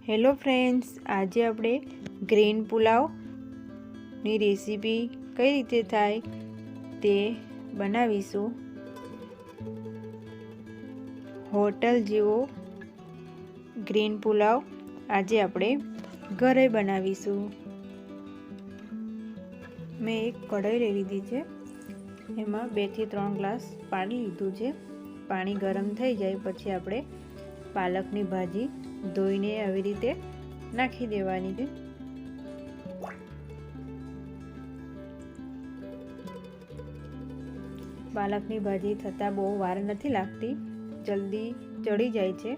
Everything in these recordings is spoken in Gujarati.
હેલો ફ્રેન્ડ્સ, આજે આપણે ગ્રીન પુલાવની રેસીપી કઈ રીતે થાય તે બનાવીશું। હોટલ જેવો ગ્રીન પુલાવ આજે આપણે ઘરે બનાવીશું। મેં એક કઢાઈ લઈ લીધી છે, એમાં 2 થી 3 ગ્લાસ પાણી લીધું છે। પાણી ગરમ થઈ જાય પછી આપણે પાલકની ભાજી ધોઈને આવી રીતે નાખી દેવાની છે। પાલકની ભાજી થતાં બહુ વાર નથી લાગતી, જલ્દી ચડી જાય છે।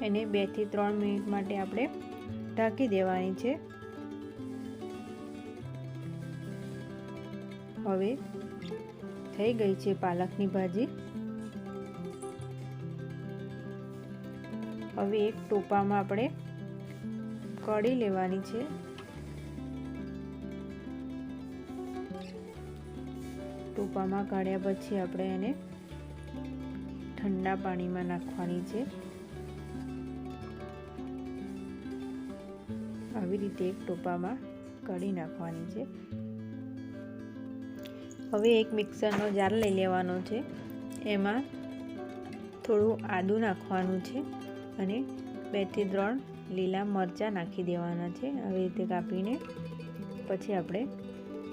એને 2 થી 3 મિનિટ માટે આપણે ઢાંકી દેવાની છે। હવે થઈ ગઈ છે પાલકની ભાજી। હવે એક ટોપામાં આપણે કઢી લેવાની છે। ટોપામાં કાઢ્યા પછી આપણે એને ઠંડા પાણીમાં નાખવાની છે। આવી રીતે એક ટોપામાં કઢી નાખવાની છે। હવે એક મિક્સરનો જાર લઈ લેવાનો છે, એમાં થોડું આદું નાખવાનું છે અને 2 થી 3 લીલા મરચાં નાખી દેવાના છે આવી રીતે કાપીને। પછી આપણે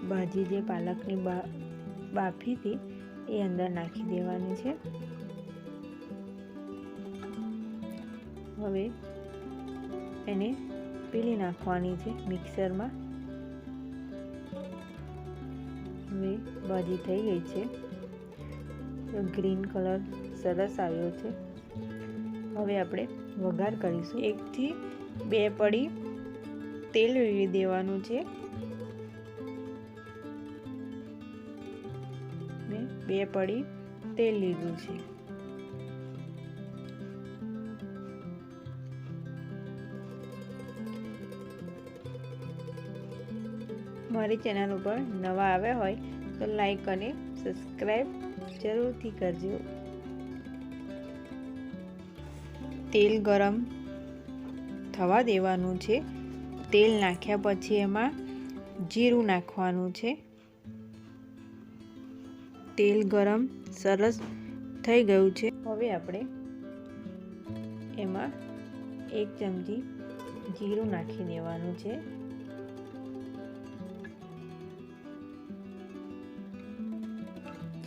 ભાજી જે પાલકની બાફી હતી એ અંદર નાખી દેવાની છે। હવે એને પીલી નાખવાની છે મિક્સરમાં। હવે ભાજી થઈ ગઈ છે, ગ્રીન કલર સરસ આવ્યો છે। હવે આપણે વઘાર કરીશું। 1 થી 2 પડી તેલ રેડી દેવાનું છે। મેં 2 પડી તેલ લીધું છે। મારી ચેનલ ઉપર નવા આવ્યા હોય તો લાઈક અને સબસ્ક્રાઈબ જરૂરથી કરજો। તેલ ગરમ થવા દેવાનું છે। તેલ નાખ્યા પછી એમાં જીરું નાખવાનું છે। તેલ ગરમ સરસ થઈ ગયું છે। હવે આપણે એમાં 1 ચમચી જીરું નાખી દેવાનું છે।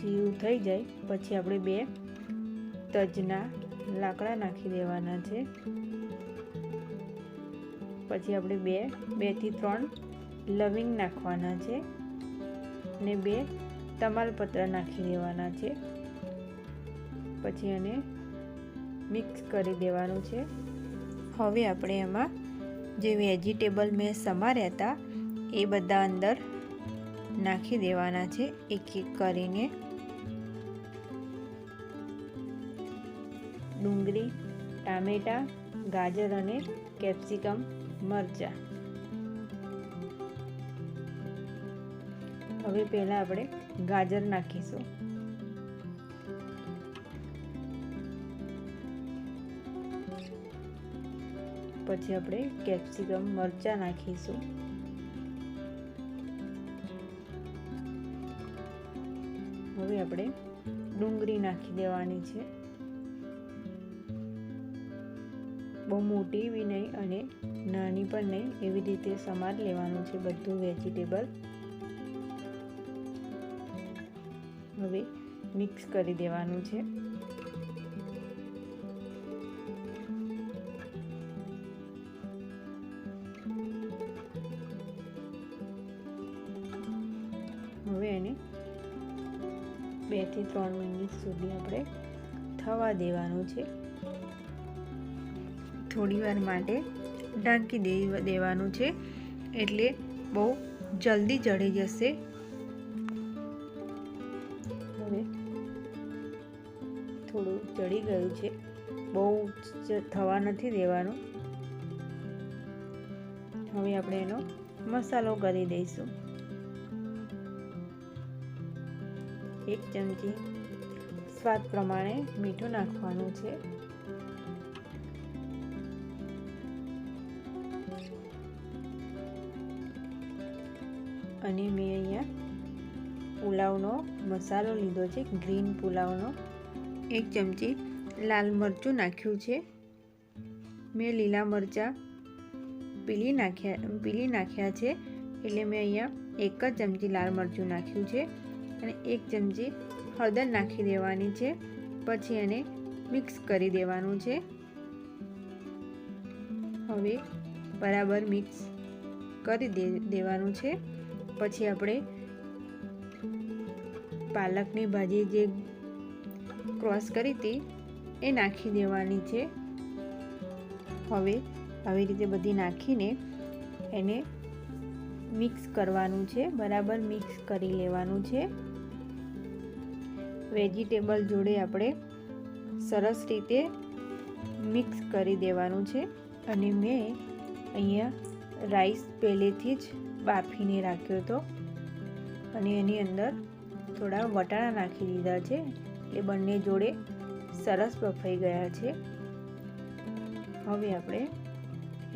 જીરું થઈ જાય પછી આપણે 2 તજના લાકડા નાખી દેવાના છે। પછી આપણે 2 થી 3 લવિંગ નાખવાના છે અને 2 તમાલપત્ર નાખી દેવાના છે। પછી એને મિક્સ કરી દેવાનું છે। હવે આપણે એમાં જે વેજીટેબલ મેં સમાર્યા હતા એ બધા અંદર નાખી દેવાના છે એક એક કરીને। ડુંગળી, ટામેટા, ગાજર અને કેપ્સિકમ, મરચાં। હવે પહેલા આપણે ગાજર નાખીશું। પછી આપણે કેપ્સિકમ, મરચાં નાખીશું। હવે આપણે ડુંગળી નાખી દેવાની છે। બહુ મોટી બી નહીં અને નાની પણ નહીં, એવી રીતે સમાર લેવાનું છે બધું વેજીટેબલ। હવે મિક્સ કરી દેવાનું છે। હવે એને 2 થી 3 મિનિટ સુધી આપણે થવા દેવાનું છે। થોડી વાર માટે ઢાંકી દેવાનું છે એટલે બહુ જલ્દી ચડી જશે। હવે થોડું ચડી ગયું છે, બહુ થવા નથી દેવાનું। હવે આપણે એનો મસાલો કરી દઈશું। 1 ચમચી સ્વાદ પ્રમાણે મીઠું નાખવાનું છે। અને મેં અહીંયા પુલાવનો મસાલો લીધો છે, ગ્રીન પુલાવનો. 1 ચમચી લાલ મરચું નાખ્યું છે. મેં લીલા મરચાં પીલી નાખ્યા છે, એટલે મેં અહીંયા 1 જ ચમચી લાલ મરચું નાખ્યું છે અને 1 ચમચી હળદર નાખી દેવાની છે. પછી એને મિક્સ કરી દેવાનું છે. હવે બરાબર મિક્સ કરી દેવાનું છે. પછી આપણે પાલકની ભાજી જે ક્રોસ કરી હતી એ નાખી દેવાની છે. હવે આવી રીતે બધી નાખીને એને મિક્સ કરવાનું છે, બરાબર મિક્સ કરી લેવાનું છે. વેજીટેબલ જોડે આપણે સરસ રીતે મિક્સ કરી દેવાનું છે. અને મેં અહીંયા રાઈસ પહેલેથી જ બાફીને રાખ્યો હતો અને એની અંદર થોડા વટાણા નાખી દીધા છે, એટલે બંને જોડે સરસ બફાઈ ગયા છે. હવે આપણે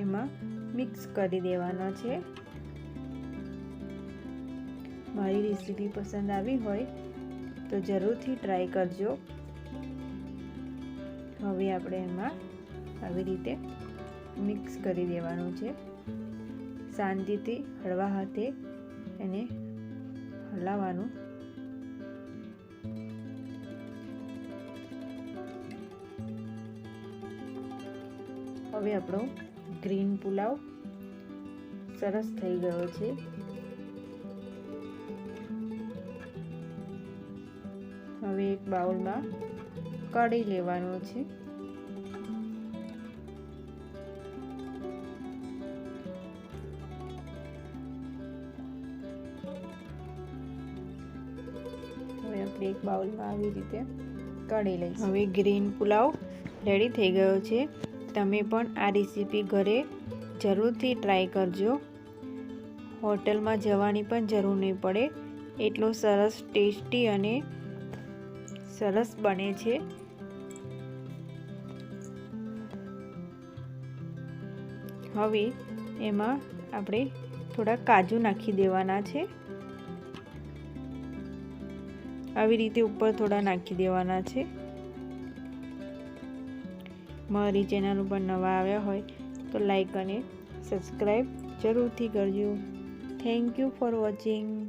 એમાં મિક્સ કરી દેવાના છે. મારી રેસીપી પસંદ આવી હોય તો જરૂરથી ટ્રાય કરજો. હવે આપણે એમાં આવી રીતે મિક્સ કરી દેવાનું છે. શાંતિથી હળવા હાથે એને હલાવવાનું. હવે આપણો ગ્રીન પુલાવ સરસ થઈ ગયો છે. હવે એક બાઉલમાં કાઢી લેવાનો છે. હવે આપણે એક બાઉલમાં આવી રીતે કાઢી લઈશું. હવે ગ્રીન પુલાવ રેડી થઈ ગયો છે. તમે પણ આ રેસીપી ઘરે જરૂરથી ટ્રાય કરજો. હોટલમાં જવાની પણ જરૂર નહીં પડે, એટલો સરસ ટેસ્ટી અને સરસ બને છે. હવે એમાં આપણે થોડા કાજુ નાખી દેવાના છે. આવી રીતે ઉપર થોડા નાખી દેવાના છે. મારી ચેનલ ઉપર નવા આવ્યા હોય તો લાઈક અને સબસ્ક્રાઈબ જરૂરથી કરજો. Thank you for watching.